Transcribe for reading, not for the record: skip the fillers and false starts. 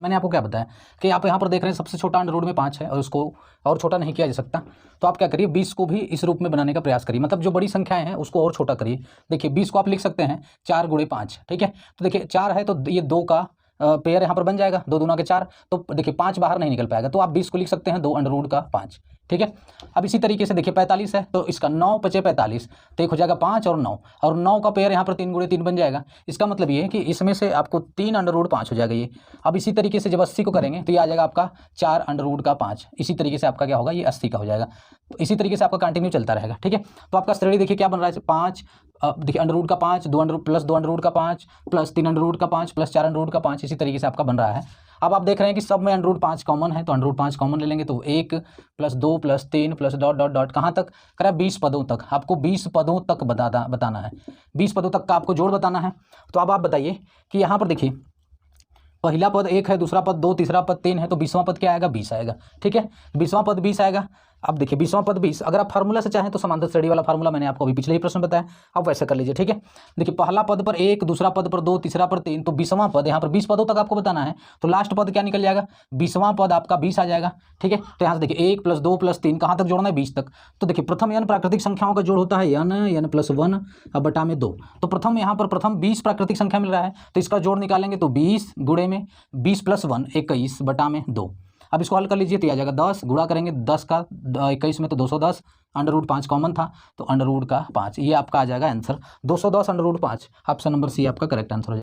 मैंने आपको क्या बताया कि आप यहाँ पर देख रहे हैं सबसे छोटा अंडर रूट में 5 है और उसको और छोटा नहीं किया जा सकता। तो आप क्या करिए 20 को भी इस रूप में बनाने का प्रयास करिए, मतलब जो बड़ी संख्याएं हैं उसको और छोटा करिए। देखिए 20 को आप लिख सकते हैं 4 गुणे 5, ठीक है। तो देखिए 4 है तो ये 2 का पेयर यहाँ पर बन जाएगा, 2 दूना के 4। तो देखिए 5 बाहर नहीं निकल पाएगा, तो आप 20 को लिख सकते हैं 2 अंडर रूट का 5, ठीक है। अब इसी तरीके से देखिए 45 है तो इसका 9 पचे 45, तो एक हो जाएगा 5 और 9 का पेयर यहाँ पर 3 गुणे 3 बन जाएगा। इसका मतलब ये है कि इसमें से आपको 3 अंडर रूट 5 हो जाएगा ये। अब इसी तरीके से जब 80 को करेंगे तो ये आ जाएगा आपका 4 अंडर रूट का 5। इसी तरीके से आपका क्या होगा, ये 80 का हो जाएगा। तो इसी तरीके से आपका कंटिन्यू चलता रहेगा, ठीक है। तो आपका श्रेणी देखिए क्या बन रहा है, 5 देखिए अंडर रूट का 5, 2 under root plus 2 under root का 5 प्लस 3 अंडर रूट का 5 प्लस 4 अंडर रूट का 5, इसी तरीके से आपका बन रहा है। अब आप देख रहे हैं कि सब में अंडर रूट 5 कॉमन है, तो अंडर रूट 5 कॉमन ले लेंगे तो 1 plus 2 plus 3 plus dot dot dot कहाँ तक करा, 20 पदों तक। आपको 20 पदों तक बताना है, 20 पदों तक का आपको जोड़ बताना है। तो अब आप बताइए कि यहाँ पर देखिए पहला पद 1 है, दूसरा पद 2, तीसरा पद 3 है, तो 20वां पद क्या आएगा, 20 आएगा, ठीक है। 20वां पद 20 आएगा। अब देखिए 20वां पद 20, अगर आप फार्मूला से चाहें तो समांतर श्रेणी वाला फार्मूला मैंने आपको अभी पिछले ही प्रश्न बताया, आप वैसे कर लीजिए, ठीक है। देखिए पहला पद पर 1, दूसरा पद पर 2, तीसरा पर 3, तो 20वां पद यहाँ पर 20 पदों तक आपको बताना है, तो लास्ट पद क्या निकल जाएगा, 20वां पद आपका 20 आ जाएगा, ठीक है। तो यहाँ से देखिए 1 प्लस 2 प्लस 3 कहाँ तक जोड़ना है, 20 तक। तो देखिए प्रथम n प्राकृतिक संख्याओं का जोड़ होता है n प्लस 1 बटा में 2। तो प्रथम यहाँ पर प्रथम 20 प्राकृतिक संख्या मिल रहा है, तो इसका जोड़ निकालेंगे तो 20 गुणे में 20 प्लस 1 21 बटा में 2। अब इसको हल कर लीजिए तो आ जाएगा 10, गुणा करेंगे 10 का 21 में तो 210, अंडर रूट 5 कॉमन था तो अंडर रूट का 5, ये आपका आ जाएगा answer 210 under root 5। Option number C आपका करेक्ट आंसर हो जाएगा।